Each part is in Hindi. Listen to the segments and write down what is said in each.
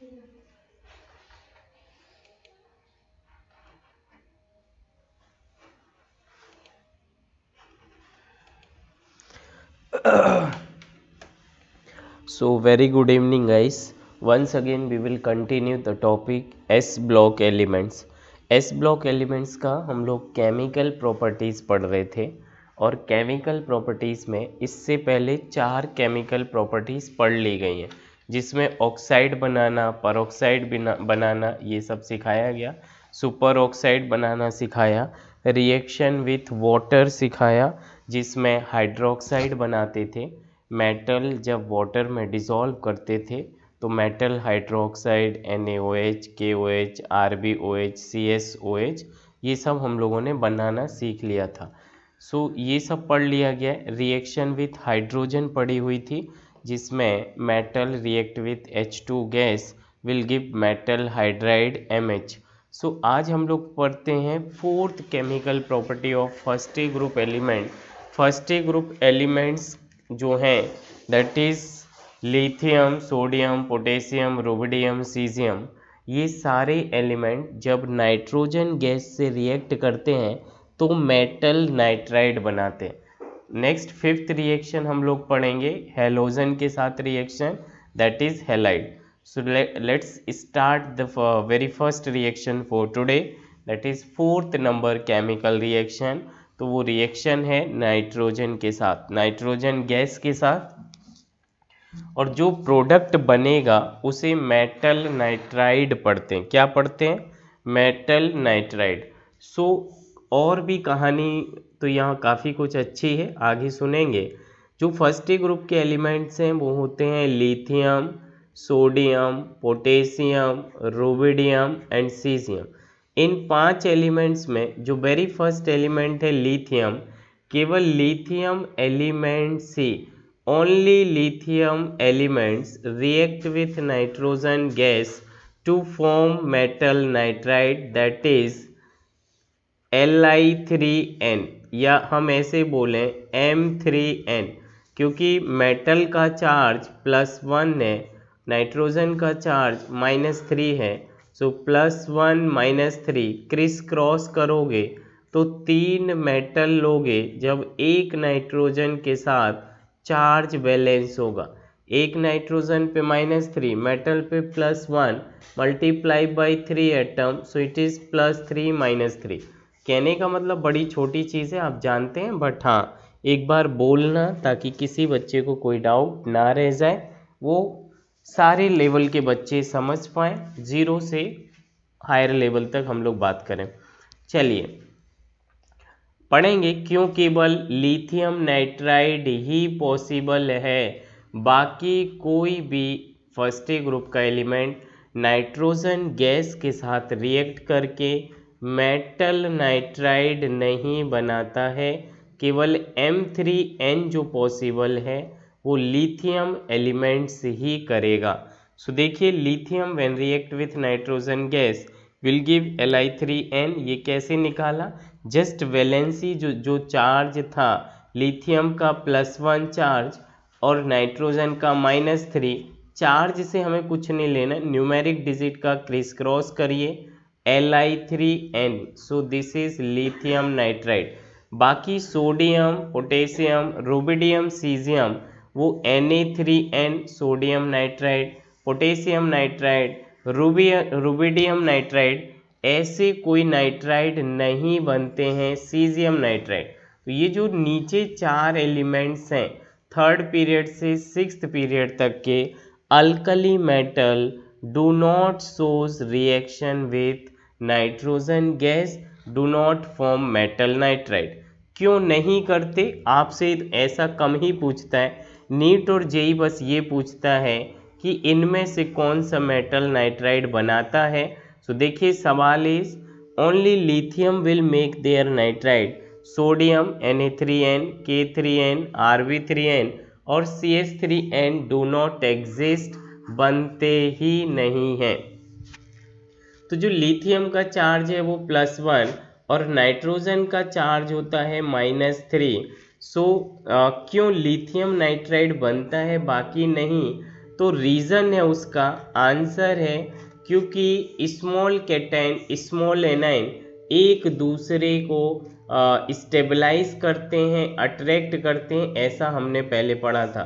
So very good evening guys. Once again we will continue the topic S block elements. S block elements का हम लोग केमिकल प्रॉपर्टीज़ पढ़ रहे थे और केमिकल प्रॉपर्टीज़ में इससे पहले 4 केमिकल प्रॉपर्टीज़ पढ़ ली गई हैं, जिसमें ऑक्साइड बनाना, परऑक्साइड बनाना ये सब सिखाया गया, सुपर ऑक्साइड बनाना सिखाया, रिएक्शन विथ वाटर सिखाया जिसमें हाइड्रोक्साइड बनाते थे, मेटल जब वाटर में डिज़ोल्व करते थे तो metal hydroxide NaOH, KOH, RbOH, CSOH ये सब हम लोगों ने बनाना सीख लिया था। ये सब पढ़ लिया गया। रिएक्शन विथ हाइड्रोजन पढ़ी हुई थी जिसमें metal react with H2 gas will give metal hydride MH। आज हम लोग पढ़ते हैं fourth chemical property of first A group element. First A group elements जो हैं that is lithium, sodium, potassium, rubidium, caesium. ये सारे एलिमेंट जब नाइट्रोजन गैस से रिएक्ट करते हैं तो मेटल नाइट्राइड बनाते हैं। नेक्स्ट फिफ्थ रिएक्शन हम लोग पढ़ेंगे हेलोजन के साथ reaction that is halide. Let's start the very first reaction for today that is fourth number chemical reaction. तो वो रिएक्शन है नाइट्रोजन के साथ, नाइट्रोजन गैस के साथ, और जो प्रोडक्ट बनेगा उसे मेटल नाइट्राइड पढ़ते हैं। क्या पढ़ते हैं? Metal nitride. और भी कहानी तो यहाँ काफ़ी कुछ अच्छी है, आगे सुनेंगे। जो फर्स्ट ग्रुप के एलिमेंट्स हैं वो होते हैं lithium, sodium, potassium, rubidium and caesium. In 5 elements में जो वेरी फर्स्ट एलिमेंट है लिथियम, केवल लिथियम एलिमेंट से only lithium elements react with nitrogen gas to form metal nitride that is Li3n, या हम ऐसे बोलें M3n, क्योंकि मेटल का चार्ज +1 है, नाइट्रोजन का चार्ज -3 है। +1 -3 क्रिस क्रॉस करोगे तो 3 मेटल लोगे जब एक नाइट्रोजन के साथ चार्ज बैलेंस होगा। एक नाइट्रोजन पे -3, मेटल पे +1, multiply by 3 atom, it is +3 -3। कहने का मतलब बड़ी छोटी चीज़ है, आप जानते हैं, बट हाँ एक बार बोलना ताकि किसी बच्चे को कोई डाउट ना रह जाए, वो सारे लेवल के बच्चे समझ पाएँ, 0 से हायर लेवल तक हम लोग बात करें। चलिए पढ़ेंगे क्यों केवल लिथियम नाइट्राइड ही पॉसिबल है, बाकी कोई भी फर्स्ट ग्रुप का एलिमेंट नाइट्रोजन गैस के साथ रिएक्ट करके मेटल नाइट्राइड नहीं बनाता है। केवल M3n जो पॉसिबल है वो लिथियम एलिमेंट्स ही करेगा। देखिए lithium when react with nitrogen gas will give Li3n। ये कैसे निकाला? जस्ट वैलेंसी जो चार्ज था लिथियम का +1 चार्ज और नाइट्रोजन का -3 चार्ज से हमें कुछ नहीं लेना, न्यूमेरिक डिजिट का क्रिस क्रॉस करिए Li3n। This is lithium nitride. बाकी सोडियम, पोटेशियम, रुबिडियम, सीजियम वो Na3n sodium nitride, potassium nitride, rubidium nitride, ऐसे कोई नाइट्राइड नहीं बनते हैं सीजियम नाइट्राइड। तो ये जो नीचे 4 एलिमेंट्स हैं थर्ड पीरियड से सिक्स्थ पीरियड तक के, alkali metal do not shows reaction with nitrogen gas, do not form metal nitride. क्यों नहीं करते? आपसे ऐसा कम ही पूछता है। नीट और जेई बस ये पूछता है कि इनमें से कौन सा मेटल नाइट्राइड बनाता है। देखिए सवाल is only lithium will make their nitride, sodium Na3n, K3n, Rb3n और CH3n डू नॉट एग्जिस्ट, बनते ही नहीं हैं। तो जो लिथियम का चार्ज है वो +1 और नाइट्रोजन का चार्ज होता है -3। क्यों लिथियम नाइट्राइड बनता है बाकी नहीं? तो रीज़न है उसका, आंसर है क्योंकि स्मॉल कैटायन स्मॉल एनायन एक दूसरे को स्टेबलाइज करते हैं, अट्रैक्ट करते हैं, ऐसा हमने पहले पढ़ा था।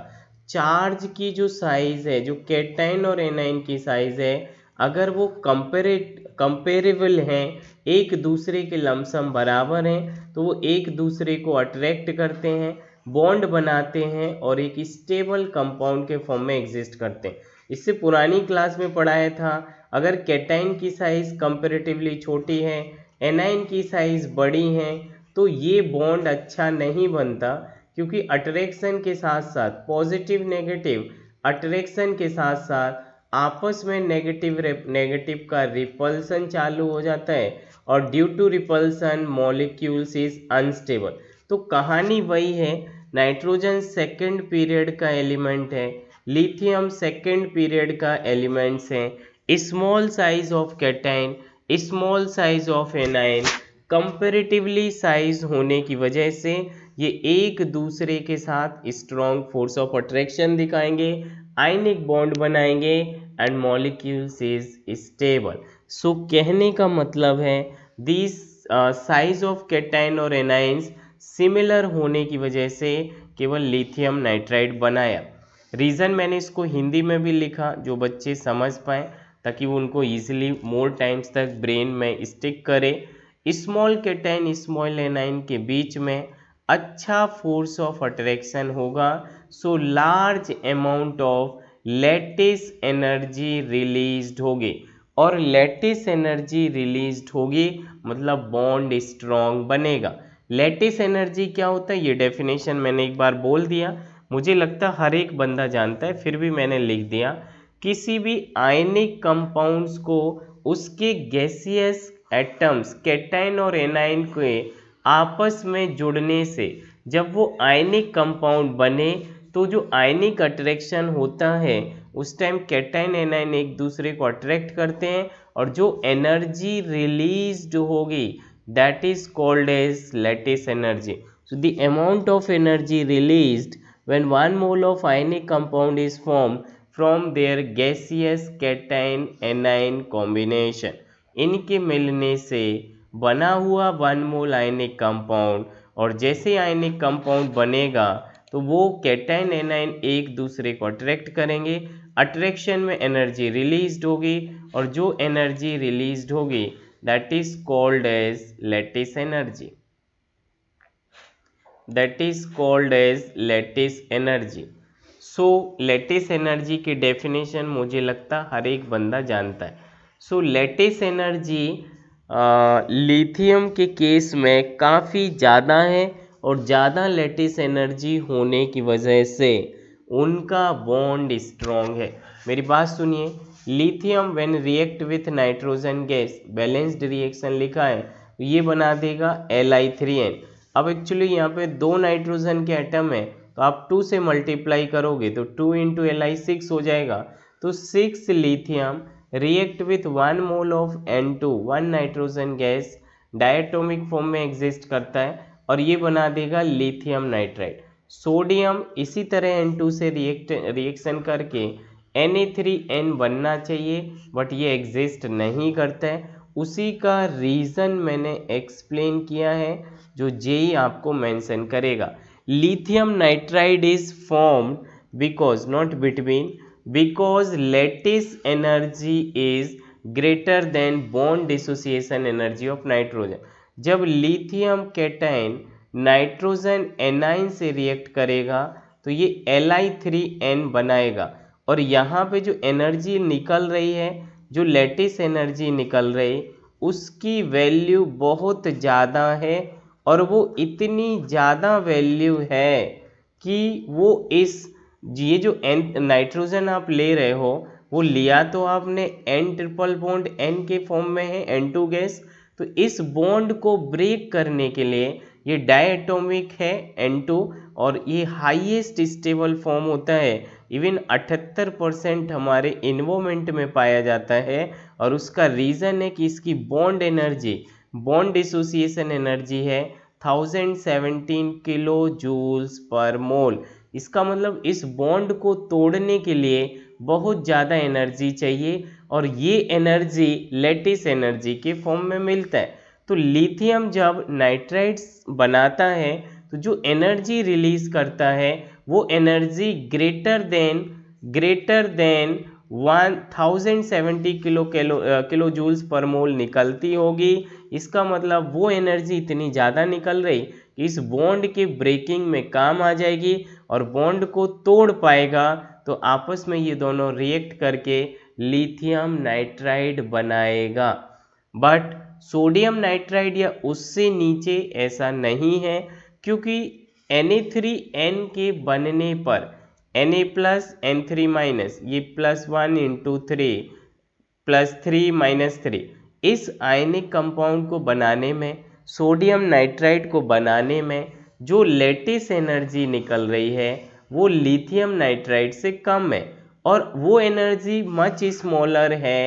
चार्ज की जो साइज है, जो कैटायन और एनायन की साइज है, अगर वो कंपेरेबल हैं, एक दूसरे के लमसम बराबर हैं, तो वो एक दूसरे को अट्रैक्ट करते हैं, बॉन्ड बनाते हैं और एक स्टेबल कंपाउंड के फॉर्म में एग्जिस्ट करते हैं। इससे पुरानी क्लास में पढ़ाया था, अगर कैटायन की साइज कंपेरेटिवली छोटी है, एनायन की साइज बड़ी है, तो ये बॉन्ड अच्छा नहीं बनता, क्योंकि अट्रैक्शन के साथ साथ पॉजिटिव नेगेटिव अट्रैक्शन के साथ साथ आपस में नेगेटिव का रिपल्सन चालू हो जाता है, और due to repulsion molecules is unstable. तो कहानी वही है, नाइट्रोजन सेकंड पीरियड का एलिमेंट है, लिथियम सेकंड पीरियड का एलिमेंट्स हैं। Small size of cation, small size of anion, comparatively size होने की वजह से ये एक दूसरे के साथ स्ट्रॉन्ग फोर्स ऑफ अट्रैक्शन दिखाएंगे, आयनिक बॉन्ड बनाएंगे एंड मॉलिक्यूल्स इज स्टेबल। सो कहने का मतलब है दिस साइज ऑफ कैटायन और एनायंस सिमिलर होने की वजह से केवल लिथियम नाइट्राइड बनाया। रीज़न मैंने इसको हिंदी में भी लिखा जो बच्चे समझ पाएँ, ताकि वो उनको ईजिली मोर टाइम्स तक ब्रेन में स्टिक करे। स्मॉल कैटायन स्मॉल एनायन के बीच में अच्छा फोर्स ऑफ अट्रैक्शन होगा, so large amount of lattice energy released होगी, और लैटिस एनर्जी रिलीज्ड होगी मतलब बॉन्ड स्ट्रॉन्ग बनेगा। लैटिस एनर्जी क्या होता है, ये डेफिनेशन मैंने एक बार बोल दिया, मुझे लगता है हर एक बंदा जानता है, फिर भी मैंने लिख दिया। किसी भी आयनिक कंपाउंड्स को उसके गैसियस एटम्स कैटायन और एनायन के आपस में जुड़ने से जब वो आयनिक कंपाउंड बने, तो जो आयनिक अट्रैक्शन होता है उस टाइम कैटायन एनायन एक दूसरे को अट्रैक्ट करते हैं, और जो एनर्जी रिलीज्ड होगी that is called as lattice energy. So the amount of energy released when 1 mole of ionic compound is formed from their gaseous cation anion combination, इनके मिलने से बना हुआ 1 मोल आयनिक कंपाउंड, और जैसे आयनिक कंपाउंड बनेगा तो वो कैटायन एनायन एक दूसरे को अट्रैक्ट करेंगे, अट्रैक्शन में एनर्जी रिलीज्ड होगी, और जो एनर्जी रिलीज्ड होगी that is called as lattice energy, that is called as lattice energy. So lattice energy की डेफिनेशन मुझे लगता हर एक बंदा जानता है। सो लैटिस एनर्जी लिथियम के केस में काफ़ी ज़्यादा है, और ज़्यादा लैटिस एनर्जी होने की वजह से उनका बॉन्ड स्ट्रॉन्ग है। मेरी बात सुनिए, lithium when react with nitrogen gas balanced reaction लिखा है, तो ये बना देगा Li3n। अब एक्चुअली यहाँ पे 2 नाइट्रोजन के एटम है, तो आप 2 से मल्टीप्लाई करोगे तो 2 इंटू Li 6 हो जाएगा, तो 6 lithium react with 1 mole of N2 1 nitrogen gas diatomic form में एग्जिस्ट करता है, और ये बना देगा लिथियम नाइट्राइड। सोडियम इसी तरह N2 से रिएक्शन करके Na3N बनना चाहिए, बट ये एग्जिस्ट नहीं करता है। उसी का रीज़न मैंने एक्सप्लेन किया है, जो जेई आपको मेंशन करेगा। Lithium nitride is formed because not between, because lattice energy is greater than bond dissociation energy of nitrogen. जब लिथियम कैटायन नाइट्रोजन एनायन से रिएक्ट करेगा तो ये Li3n बनाएगा, और यहाँ पे जो एनर्जी निकल रही है, जो लैटिस एनर्जी निकल रही, उसकी वैल्यू बहुत ज़्यादा है, और वो इतनी ज़्यादा वैल्यू है कि वो इस ये जो नाइट्रोजन आप ले रहे हो, वो लिया तो आपने N ट्रिपल बॉन्ड N के फॉर्म में है, N2 गैस, तो इस बॉन्ड को ब्रेक करने के लिए ये डायटोमिक है N2, और ये हाईएस्ट स्टेबल फॉर्म होता है, इवन 78% हमारे इन्वॉल्वमेंट में पाया जाता है, और उसका रीज़न है कि इसकी bond energy, bond dissociation energy है 1017 किलो जूल्स पर मोल। इसका मतलब इस बॉन्ड को तोड़ने के लिए बहुत ज़्यादा एनर्जी चाहिए और ये एनर्जी लैटिस एनर्जी के फॉर्म में मिलता है। तो लिथियम जब नाइट्राइड्स बनाता है तो जो एनर्जी रिलीज करता है वो energy greater than 1070 kilo joules per mole निकलती होगी। इसका मतलब वो एनर्जी इतनी ज़्यादा निकल रही कि इस बॉन्ड के ब्रेकिंग में काम आ जाएगी और बॉन्ड को तोड़ पाएगा। तो आपस में ये दोनों रिएक्ट करके लिथियम नाइट्राइड बनाएगा। बट सोडियम नाइट्राइड या उससे नीचे ऐसा नहीं है, क्योंकि Na3N के बनने पर Na प्लस N3 माइनस ये +1 × 3 +3 -3 इस आयनिक कंपाउंड को बनाने में, सोडियम नाइट्राइड को बनाने में जो लेटिस एनर्जी निकल रही है वो लिथियम नाइट्राइड से कम है और वो एनर्जी मच स्मॉलर है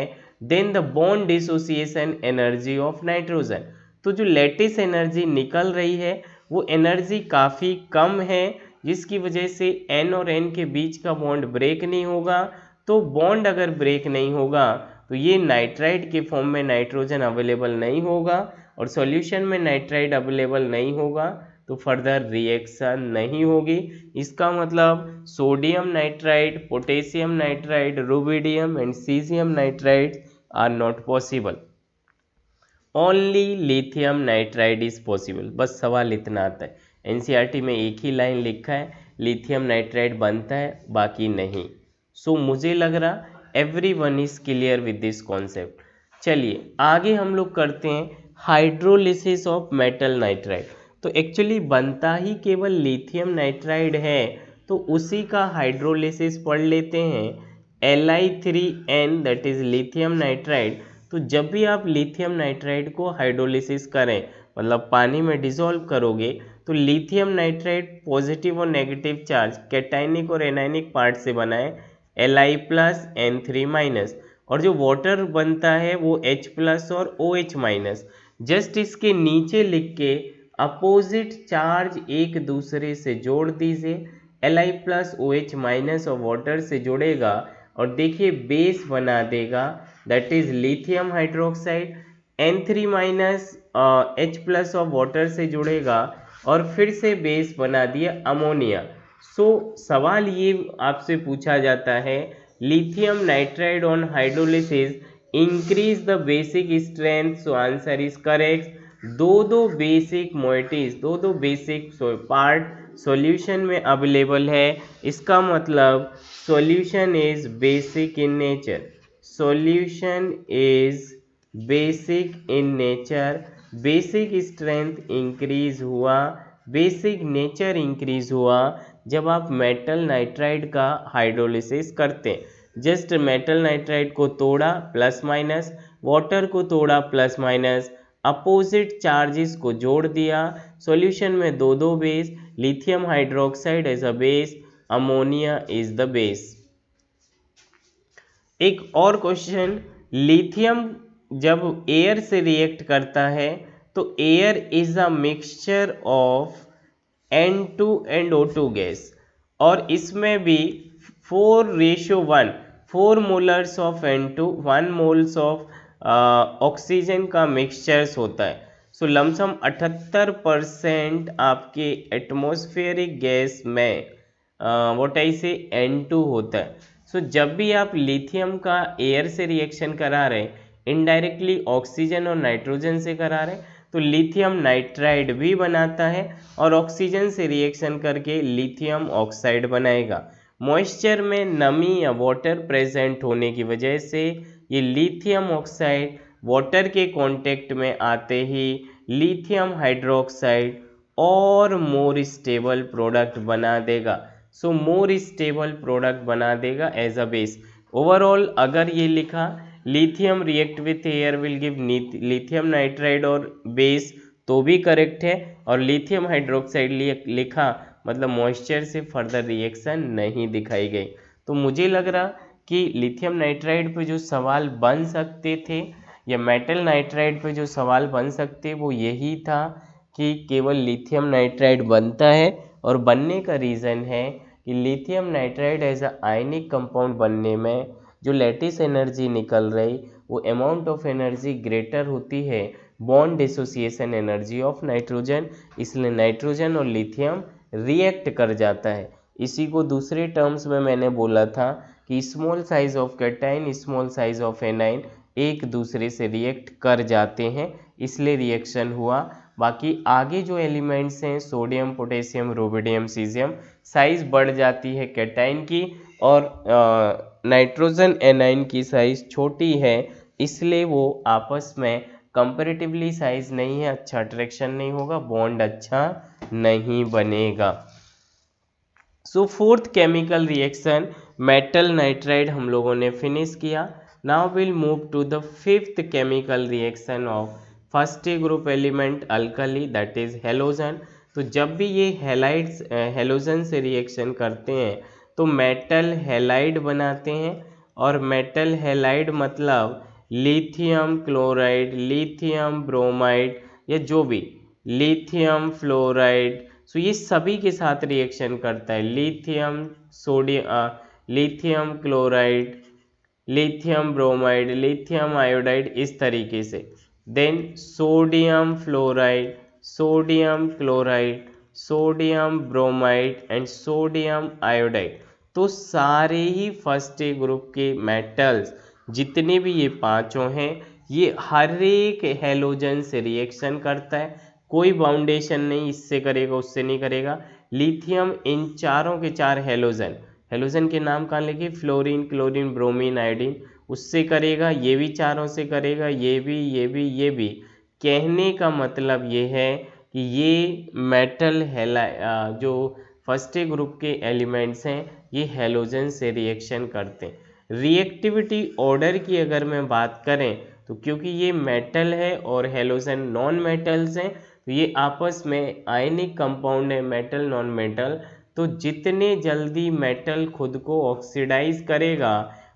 than the bond dissociation energy of nitrogen. तो जो लेटिस एनर्जी निकल रही है वो एनर्जी काफ़ी कम है, जिसकी वजह से N और N के बीच का बॉन्ड ब्रेक नहीं होगा। तो बॉन्ड अगर ब्रेक नहीं होगा तो ये नाइट्राइड के फॉर्म में नाइट्रोजन अवेलेबल नहीं होगा और सॉल्यूशन में नाइट्राइड अवेलेबल नहीं होगा, तो फर्दर रिएक्शन नहीं होगी। इसका मतलब sodium nitride, potassium nitride, rubidium and caesium nitride are not possible, only lithium nitride is possible. बस सवाल इतना आता है, एनसीईआरटी में एक ही लाइन लिखा है लिथियम नाइट्राइड बनता है, बाकी नहीं। सो मुझे लग रहा everyone is clear with this concept. चलिए आगे हम लोग करते हैं हाइड्रोलिसिस ऑफ मेटल नाइट्राइड। तो एक्चुअली बनता ही केवल लिथियम नाइट्राइड है, तो उसी का हाइड्रोलिसिस पढ़ लेते हैं। Li3N that is lithium nitride. तो जब भी आप लिथियम नाइट्राइड को हाइड्रोलिसिस करें, मतलब पानी में डिसॉल्व करोगे, तो लिथियम नाइट्राइड पॉजिटिव और नेगेटिव चार्ज कैटायनिक और एनायनिक पार्ट से बना है, Li प्लस N3 माइनस, और जो वाटर बनता है वो H प्लस और OH माइनस। जस्ट इसके नीचे लिख के अपोजिट चार्ज एक दूसरे से जोड़ दीजिए। Li प्लस OH माइनस और वाटर से जुड़ेगा और देखिए बेस बना देगा, that is lithium hydroxide. N3 minus H plus और वाटर से जुड़ेगा और फिर से बेस बना दिया अमोनिया। सो सवाल ये आपसे पूछा जाता है, lithium nitride on hydrolysis increase the basic strength. So answer is correct. दो बेसिक मोइटीज, दो बेसिक पार्ट सॉल्यूशन में अवेलेबल है। इसका मतलब solution is basic in nature, solution is basic in nature. Basic strength increase हुआ, बेसिक नेचर इंक्रीज हुआ जब आप मेटल नाइट्राइड का हाइड्रोलिसिस करते हैं। जस्ट मेटल नाइट्राइड को तोड़ा प्लस माइनस, वाटर को तोड़ा प्लस माइनस, अपोजिट चार्जेस को जोड़ दिया, सॉल्यूशन में दो base, lithium hydroxide as a base, ammonia is the base. एक और क्वेश्चन, लिथियम जब एयर से रिएक्ट करता है तो air is a mixture of N2 and O2 gas, और इसमें भी 4:1 4 molars of N2 1 moles of oxygen का मिक्सचर्स होता है। सो लमसम 78% आपके एटमॉस्फेरिक गैस में व्हाट आई से N2 होता है। सो जब भी आप लिथियम का एयर से रिएक्शन करा रहे हैं, इनडायरेक्टली ऑक्सीजन और नाइट्रोजन से करा रहे हैं, तो लिथियम नाइट्राइड भी बनाता है और ऑक्सीजन से रिएक्शन करके लिथियम ऑक्साइड बनाएगा। मॉइस्चर में नमी या वाटर प्रेजेंट होने की वजह से ये लिथियम ऑक्साइड वाटर के कांटेक्ट में आते ही लिथियम हाइड्रोक्साइड और मोर स्टेबल प्रोडक्ट बना देगा। सो मोर स्टेबल प्रोडक्ट बना देगा एज अ बेस। ओवरऑल अगर ये लिखा lithium react with air will give lithium nitride और बेस तो भी करेक्ट है, और लिथियम हाइड्रोक्साइड लिखा मतलब मॉइस्चर से फर्दर रिएक्शन नहीं दिखाई गई। तो मुझे लग रहा कि लिथियम नाइट्राइड पे जो सवाल बन सकते थे या मेटल नाइट्राइड पे जो सवाल बन सकते वो यही था कि केवल लिथियम नाइट्राइड बनता है, और बनने का रीज़न है कि lithium nitride as a ionic compound बनने में जो लैटिस एनर्जी निकल रही वो अमाउंट ऑफ एनर्जी ग्रेटर होती है bond dissociation energy of nitrogen, इसलिए नाइट्रोजन और लिथियम रिएक्ट कर जाता है। इसी को दूसरे टर्म्स में मैंने बोला था कि small size of cation small size of A9 एक दूसरे से रिएक्ट कर जाते हैं, इसलिए रिएक्शन हुआ। बाकी आगे जो एलिमेंट्स हैं sodium potassium rubidium caesium, size बढ़ जाती है कैटाइन की और नाइट्रोजन एनाइन की साइज छोटी है, इसलिए वो आपस में कंपैरेटिवली साइज नहीं है, अच्छा अट्रैक्शन नहीं होगा, बॉन्ड अच्छा नहीं बनेगा। So fourth chemical reaction metal nitride हम लोगों ने फिनिश किया। Now will move to the fifth chemical reaction of first group element alkali that is halogen. तो जब भी ये हेलाइड्स हेलोजन से रिएक्शन करते हैं तो मेटल हेलाइड बनाते हैं, और मेटल हेलाइड मतलब लिथियम क्लोराइड, लिथियम ब्रोमाइड या जो भी लिथियम फ्लोराइड, सो ये सभी के साथ रिएक्शन करता है। Lithium lithium chloride, lithium bromide, lithium iodide, इस तरीके से। Then sodium fluoride, sodium chloride, sodium bromide and sodium iodide. तो सारे ही फर्स्ट ग्रुप के मेटल्स जितने भी ये पांचों हैं ये हर एक हेलोजन से रिएक्शन करता है, कोई बाउंडेशन नहीं, इससे करेगा उससे नहीं करेगा। लिथियम इन चारों के चार हेलोजन, हेलोजन के नाम कहाँ लिखे, फ्लोरीन क्लोरीन ब्रोमीन आयोडीन, उससे करेगा, ये भी चारों से करेगा, ये भी ये भी ये भी। कहने का मतलब ये है कि ये मेटल जो फर्स्ट ग्रुप के एलिमेंट्स हैं ये हेलोजन से रिएक्शन करते हैं। रिएक्टिविटी ऑर्डर की अगर मैं बात करें तो क्योंकि ये मेटल है और हेलोजन नॉन मेटल्स हैं तो ये आपस में आयनिक कंपाउंड है, मेटल नॉन मेटल। तो जितने जल्दी मेटल खुद को ऑक्सीडाइज करेगा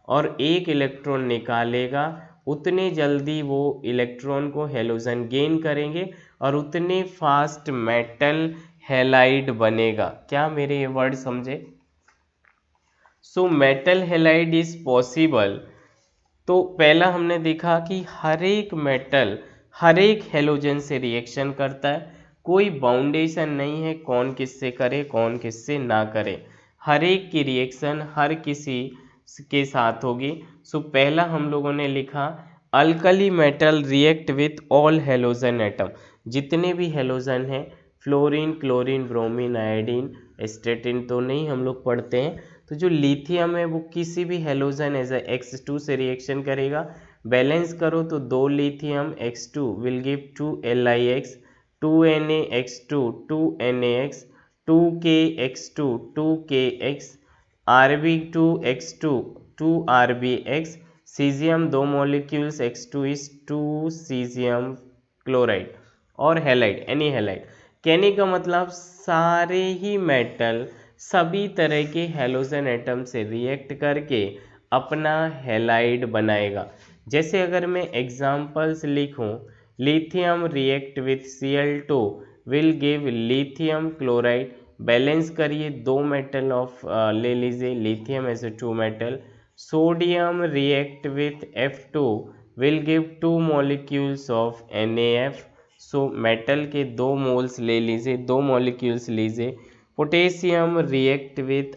और एक इलेक्ट्रॉन निकालेगा उतने जल्दी वो इलेक्ट्रॉन को हेलोजन गेन करेंगे और उतने फास्ट मेटल हेलाइड बनेगा। क्या मेरे ये वर्ड समझे? So metal halide is possible. तो पहला हमने देखा कि हर एक मेटल हर एक हेलोजन से रिएक्शन करता है, कोई बाउंडेशन नहीं है कौन किससे करे कौन किससे ना करे, हर एक की रिएक्शन हर किसी के साथ होगी। सो पहला हम लोगों ने लिखा alkali metal react with all halogen atom, जितने भी हेलोजन हैं fluorine chlorine bromine iodine statin तो नहीं हम लोग पढ़ते हैं। तो जो लिथियम है वो किसी भी हेलोजन एज X2 से रिएक्शन करेगा, बैलेंस करो तो 2 lithium X2 will give 2 LiX, 2 NaX2 2 NaX, 2 KX2 2 KX, Rb2X2 2 RbX, caesium 2 molecules X2 is 2 caesium chloride और हेलाइड एनी हेलाइड। कहने का मतलब सारे ही मेटल सभी तरह के हेलोजन एटम से रिएक्ट करके अपना हेलाइड बनाएगा। जैसे अगर मैं एग्जांपल्स लिखूं, lithium react with Cl2 will give lithium chloride, balance करिए दो मेटल ऑफ ले लीजिए lithium as a 2 metal. Sodium react with F2 will give 2 molecules of NaF, so metal के 2 मोल्स ले लीजिए, 2 मॉलिक्यूल्स लीजिए। पोटेशियम रिएक्ट विथ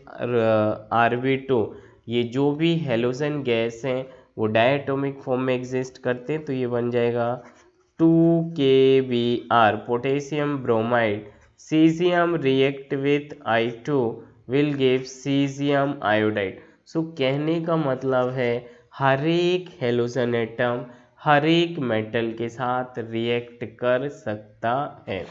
Rb2, ये जो भी हेलोजन गैस हैं वो डायटोमिक फॉर्म में एग्जिस्ट करते हैं तो ये बन जाएगा 2KBr potassium bromide. Caesium react with I2 will give caesium iodide. So कहने का मतलब है हर एक हेलोजन एटम हर एक मेटल के साथ रिएक्ट कर सकता है।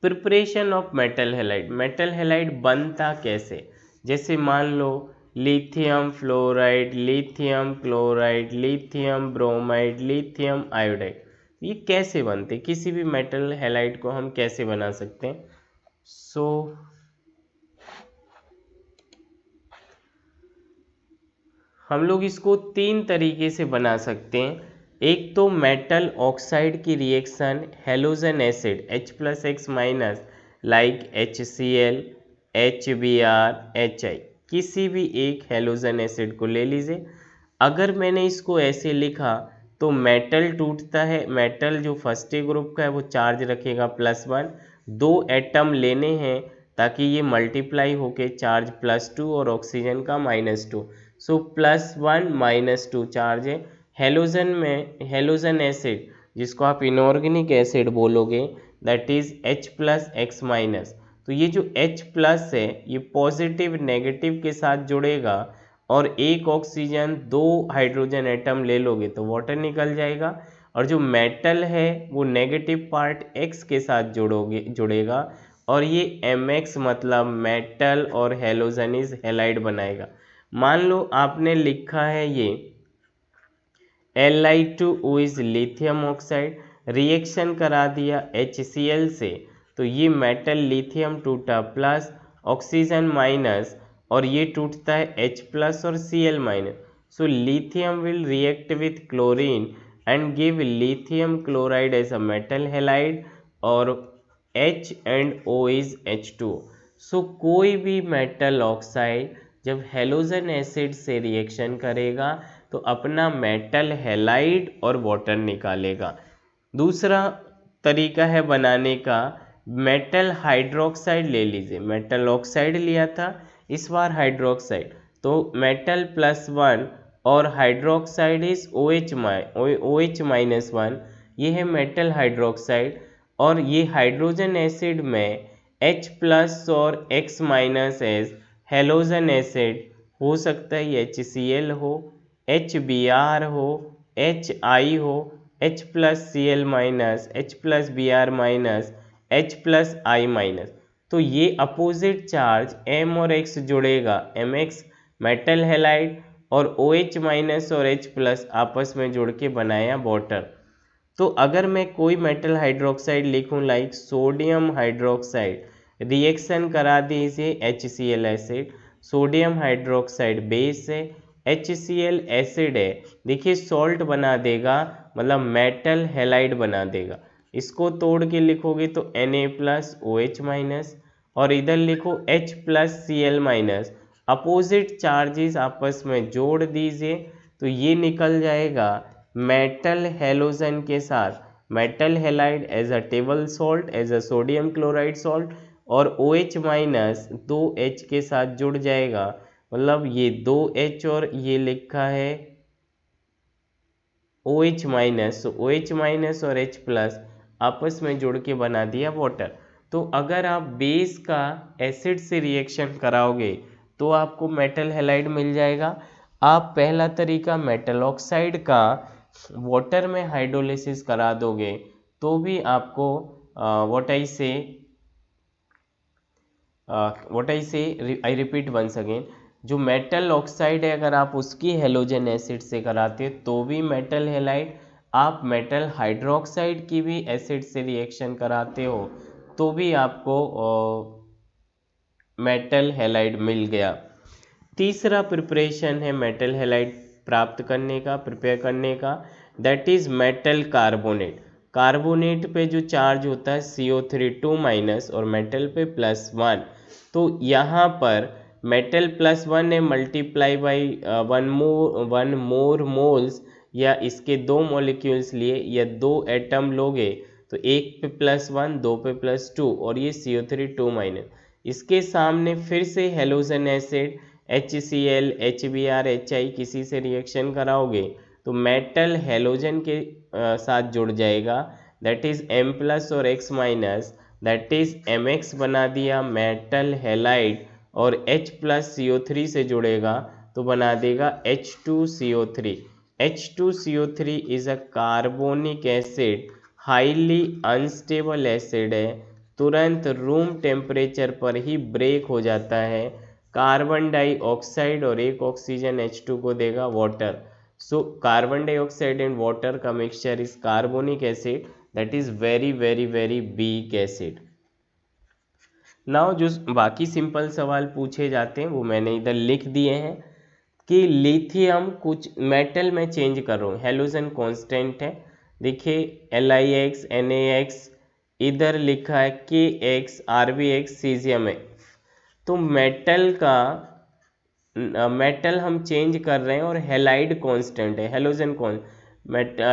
Preparation of metal halide, metal halide बनता कैसे? जैसे मान लो lithium fluoride, lithium chloride, lithium bromide, lithium iodide, ये कैसे बनते? किसी भी मेटल हेलाइड को हम कैसे बना सकते हैं? सो हम लोग इसको 3 तरीके से बना सकते हैं। एक तो मेटल ऑक्साइड की reaction halogen acid H+X- like HCl, HBr किसी भी एक हेलोजन एसिड को ले लीजिए। अगर मैंने इसको ऐसे लिखा तो मेटल टूटता है, मेटल जो फर्स्ट ग्रुप का है वो चार्ज रखेगा +1, 2 एटम लेने हैं ताकि ये मल्टीप्लाई होके चार्ज +2 और ऑक्सीजन का -2, सो +1 -2 चार्ज है। हेलोजन में हेलोजन एसिड जिसको आप इनऑर्गेनिक एसिड बोलोगे दैट इज H+X-, तो ये जो H+ है ये पॉजिटिव नेगेटिव के साथ जुड़ेगा और एक ऑक्सीजन 2 हाइड्रोजन एटम ले लोगे तो वाटर निकल जाएगा, और जो मेटल है वो नेगेटिव पार्ट X के साथ जुड़ेगा और ये Mx मतलब मेटल और हेलोजनिस हैलाइड बनाएगा। मान लो आपने लिखा है ये Li2O is lithium oxide, reaction करा दिया HCl से तो ये मेटल लिथियम टूटा प्लस ऑक्सीजन माइनस और ये टूटता है H+ और Cl-। So lithium will react with chlorine and give lithium chloride as a metal halide और H and O is H2O। So कोई भी मेटल ऑक्साइड जब हेलोजन एसिड से रिएक्शन करेगा तो अपना मेटल हैलाइड और वाटर निकालेगा। दूसरा तरीका है बनाने का, मेटल हाइड्रोक्साइड ले लीजिए। मेटल ऑक्साइड लिया था, इस बार हाइड्रोक्साइड, तो मेटल +1 और हाइड्रोक्साइड इज OH-1, ये है मेटल हाइड्रोक्साइड। और ये हाइड्रोजन एसिड में H+ और X- एज हेलोजन एसिड हो सकता है HCl हो, HBr हो, HI हो, H+Cl-, H+Br-, H+I-। तो ये अपोजिट चार्ज M और X जुड़ेगा, Mx मेटल हैलाइड और OH- और H+ आपस में जुड़ के बनाया वाटर। तो अगर मैं कोई मेटल हाइड्रोक्साइड लिखूं लाइक सोडियम हाइड्रोक्साइड, रिएक्शन करा दीजिए HCl acid, sodium hydroxide base है, HCl एसिड है, देखिए सॉल्ट बना देगा मतलब मेटल हैलाइड बना देगा। इसको तोड़ के लिखोगे तो Na+OH- और इधर लिखो H+Cl-, अपोजिट चार्जेस आपस में जोड़ दीजिए तो ये निकल जाएगा मेटल हेलोजन के साथ metal halide as a table salt as a sodium chloride salt और OH- 2H के साथ जुड़ जाएगा, मतलब ये 2H और ये लिखा है OH-, तो OH- और H+ आपस में जुड़ के बना दिया वाटर। तो अगर आप बेस का एसिड से रिएक्शन कराओगे तो आपको मेटल हैलाइड मिल जाएगा। आप पहला तरीका मेटल ऑक्साइड का वाटर में हाइड्रोलिसिस करा दोगे तो भी आपको आई रिपीट वंस अगेन, जो मेटल ऑक्साइड है अगर आप उसकी हेलोजन एसिड से कराते तो भी मेटल हैलाइड, आप मेटल हाइड्रोक्साइड की भी एसिड से रिएक्शन कराते हो तो भी आपको मेटल हैलाइड मिल गया। तीसरा प्रिपरेशन है मेटल हैलाइड प्राप्त करने का, प्रिपेयर करने का, that is metal carbonate. Carbonate पे जो चार्ज होता है CO3 2- और मेटल पे +1, तो यहाँ पर मेटल +1 है मल्टीप्लाई बाई 1 मोर मोल्स या इसके 2 मॉलिक्यूल्स लिए या 2 एटम लोगे तो एक पे +1 2 पे +2 और ये CO3 2-। इसके सामने फिर से halogen acid HCl HBr HI किसी से रिएक्शन कराओगे तो मेटल हेलोजन के साथ जुड़ जाएगा दैट इज M+ और X- दैट इज Mx बना दिया मेटल हैलाइड और H+CO3 से जुड़ेगा तो बना देगा H2CO3। H2CO3 is a carbonic acid, highly unstable acid है, तुरंत रूम टेम्परेचर पर ही ब्रेक हो जाता है, कार्बन डाइऑक्साइड और एक ऑक्सीजन H2 को देगा water. So carbon dioxide and water का mixture is carbonic acid that is very very very weak acid. Now जो बाकी सिंपल सवाल पूछे जाते हैं वो मैंने इधर लिख दिए हैं कि लिथियम कुछ मेटल में चेंज कर रहा हूँ, हेलोजन कांस्टेंट है, देखिए LiX NaX, इधर लिखा है KX RbX सीजियम है, तो मेटल हम चेंज कर रहे हैं और हेलाइड कांस्टेंट है, हेलोजन कौन,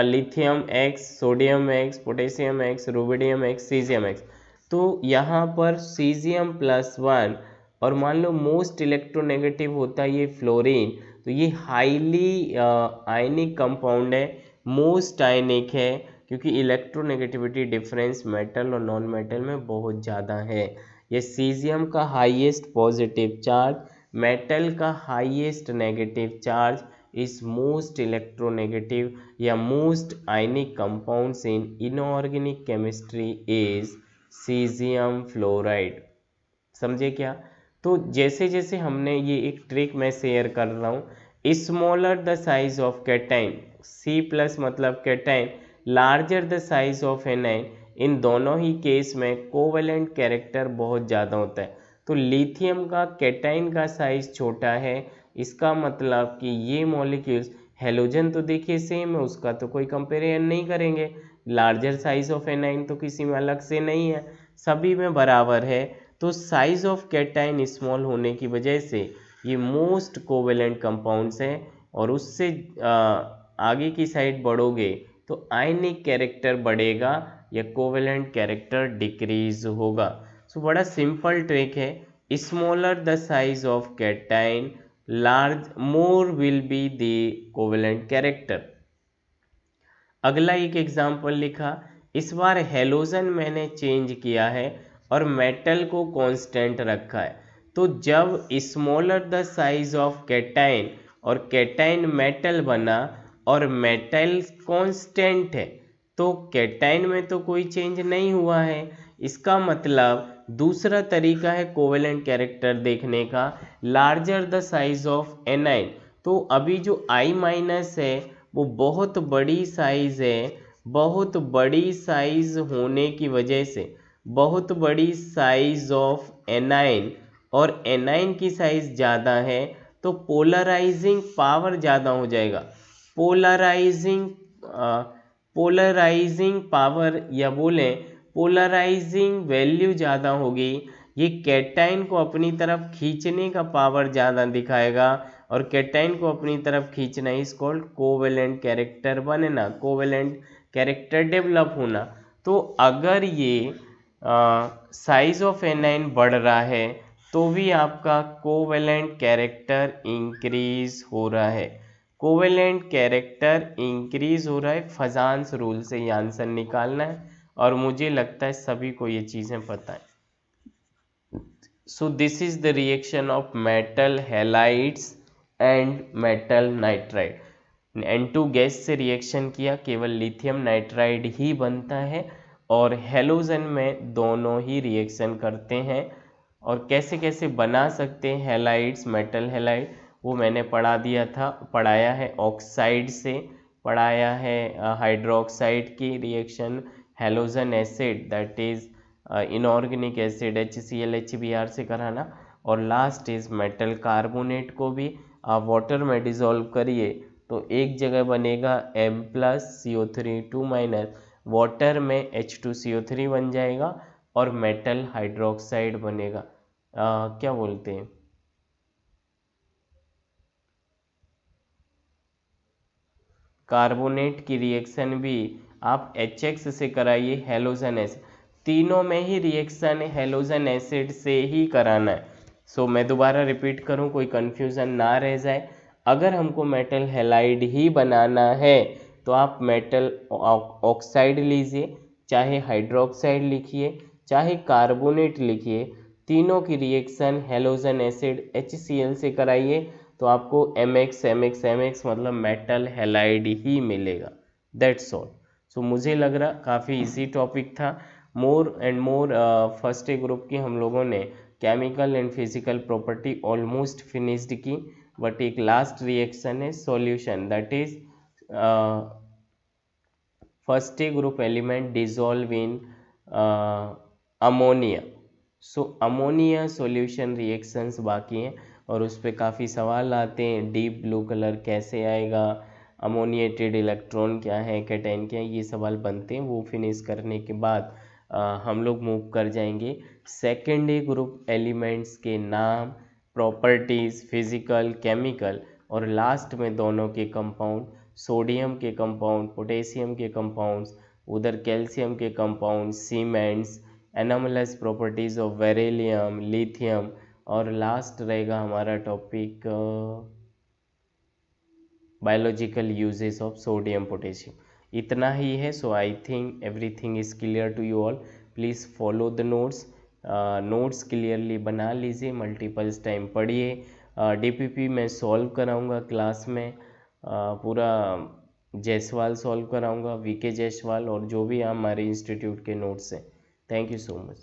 lithium x, sodium x, potassium x, rubidium x, caesium x. तो यहाँ पर सीजियम +1 और मान लो मोस्ट इलेक्ट्रोनेगेटिव होता है ये फ्लोरीन, तो ये हाईली आयनिक कंपाउंड है, मोस्ट आयनिक है, क्योंकि इलेक्ट्रोनेगेटिविटी डिफरेंस मेटल और नॉन मेटल में बहुत ज़्यादा है। ये सीजियम का हाईएस्ट पॉजिटिव चार्ज, मेटल का highest negative charge is most electronegative या most ionic compounds in inorganic chemistry is caesium fluoride. समझे क्या? तो जैसे जैसे हमने ये एक ट्रिक मैं शेयर कर रहा हूँ, smaller the size of cation, C plus मतलब cation, larger the size of anion, इन दोनों ही केस में कोवेलेंट कैरेक्टर बहुत ज़्यादा होता है। तो लिथियम का कैटाइन का साइज छोटा है, इसका मतलब कि ये मॉलिक्यूल्स, हेलोजन तो देखिए सेम है, उसका तो कोई कंपेरिजन नहीं करेंगे, लार्जर साइज ऑफ एनाइन तो किसी में अलग से नहीं है, सभी में बराबर है। तो साइज ऑफ कैटाइन स्मॉल होने की वजह से ये मोस्ट कोवेलेंट कंपाउंड्स हैं, और उससे आगे की साइड बढ़ोगे तो आयनिक कैरेक्टर बढ़ेगा या कोवेलेंट कैरेक्टर डिक्रीज होगा। सो बड़ा सिंपल ट्रिक है, smaller the size of cation, large more will be the covalent character. अगला एक एग्जाम्पल लिखा, इस बार हेलोजन मैंने चेंज किया है और मेटल को कांस्टेंट रखा है। तो जब smaller the size of cation और कैटाइन मेटल बना और मेटल कांस्टेंट है, तो कैटाइन में तो कोई चेंज नहीं हुआ है। इसका मतलब दूसरा तरीका है कोवेलेंट कैरेक्टर देखने का, larger the size of A9. तो अभी जो I माइनस है वो बहुत बड़ी साइज है, बहुत बड़ी साइज होने की वजह से, बहुत बड़ी साइज ऑफ एनाइन, और एनाइन की साइज ज़्यादा है, तो पोलराइजिंग पावर ज़्यादा हो जाएगा। पोलराइजिंग पोलराइजिंग पावर या बोलें पोलराइजिंग वैल्यू ज़्यादा होगी, ये कैटाइन को अपनी तरफ खींचने का पावर ज़्यादा दिखाएगा, और कैटाइन को अपनी तरफ खींचना इज कॉल्ड कोवेलेंट कैरेक्टर बनना, कोवेलेंट कैरेक्टर डेवलप होना। तो अगर ये साइज ऑफ एनाइन बढ़ रहा है तो भी आपका कोवेलेंट कैरेक्टर इंक्रीज हो रहा है, कोवेलेंट कैरेक्टर इंक्रीज हो रहा है। फजान्स रूल से ये आंसर निकालना है, और मुझे लगता है सभी को ये चीज़ें पता है। So this is the reaction of metal halides and metal nitride। N2 gas से रिएक्शन किया, केवल लिथियम नाइट्राइड ही बनता है, और हेलोजन में दोनों ही रिएक्शन करते हैं। और कैसे कैसे बना सकते हैं हेलाइड्स, मेटल हेलाइड, वो मैंने पढ़ाया है ऑक्साइड से, पढ़ाया है हाइड्रोक्साइड की reaction, halogen acid that is inorganic acid HCl HBr से कराना, और लास्ट इज मेटल कार्बोनेट को भी आप वाटर में डिज़ोल्व करिए तो एक जगह बनेगा M+CO3 2-, वाटर में H2CO3 बन जाएगा, और मेटल हाइड्रोक्साइड बनेगा। क्या बोलते हैं, कार्बोनेट की रिएक्शन भी आप HX से कराइए, हेलोजन एसिड, तीनों में ही रिएक्शन हेलोजन एसिड से ही कराना है। सो मैं दोबारा रिपीट करूं, कोई कन्फ्यूज़न ना रह जाए, अगर हमको मेटल हेलाइड ही बनाना है तो आप मेटल ऑक्साइड लीजिए, चाहे हाइड्रोक्साइड लिखिए, चाहे कार्बोनेट लिखिए, तीनों की रिएक्शन हेलोजन एसिड HCl से कराइए, तो आपको MX मतलब मेटल हेलाइड ही मिलेगा। That's all. सो मुझे लग रहा काफ़ी इजी टॉपिक था। More and more first A group की हम लोगों ने chemical and physical property almost finished की, बट एक लास्ट रिएक्शन है solution, that is first A group element dissolve in ammonia. So ammonia solution reactions बाकी हैं, और उस पर काफ़ी सवाल आते हैं, डीप ब्लू कलर कैसे आएगा, अमोनिएटेड इलेक्ट्रॉन क्या है, कैटाइन क्या है, ये सवाल बनते हैं। वो फिनिश करने के बाद हम लोग मूव कर जाएंगे सेकेंड ग्रुप एलिमेंट्स के नाम, प्रॉपर्टीज़, फिजिकल, केमिकल, और लास्ट में दोनों के कंपाउंड, सोडियम के कंपाउंड, पोटेशियम के कंपाउंड्स, उधर कैल्शियम के compound, cements, anomalous properties of beryllium, lithium, और लास्ट रहेगा हमारा topic biological uses of sodium potassium. इतना ही है। So I think everything is clear to you all. Please follow the notes. Notes clearly बना लीजिए, मल्टीपल्स टाइम पढ़िए। डीपीपी मैं सॉल्व कराऊंगा क्लास में, पूरा जायसवाल सॉल्व कराऊंगा, वीके जायसवाल, और जो भी हमारे इंस्टीट्यूट के नोट्स हैं। Thank you so much.